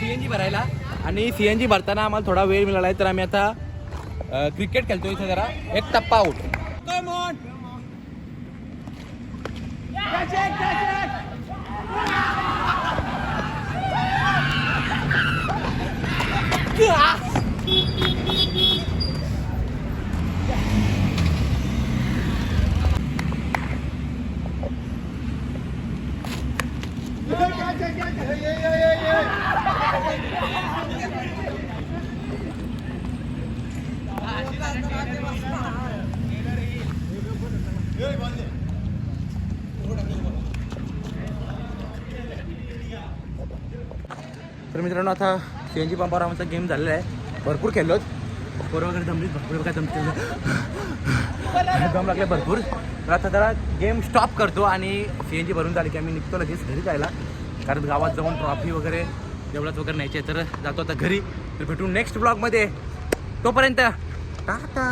CNG भरायला आणि CNG भरताना आम्हाला थोडा वेळ मिळाला आहे तर आम्ही आता क्रिकेट खेळतोय इथे जरा एक टप्पा आउट. तर मित्रांनो आता CNG पंपावर आमचा गेम झालेला आहे. भरपूर खेळलोत, पोरं वगैरे जमलीत, भरपूर काय दम लागले भरपूर. तर आता जरा गेम स्टॉप करतो आणि CNG भरून झाली की आम्ही निघतो लगेच घरी जायला, कारण गावात जाऊन ट्रॉफी वगैरे डेव्हलप वगैरे न्यायची आहे. तर जातो आता घरी. तर भेटू नेक्स्ट ब्लॉगमध्ये. तोपर्यंत टाटा.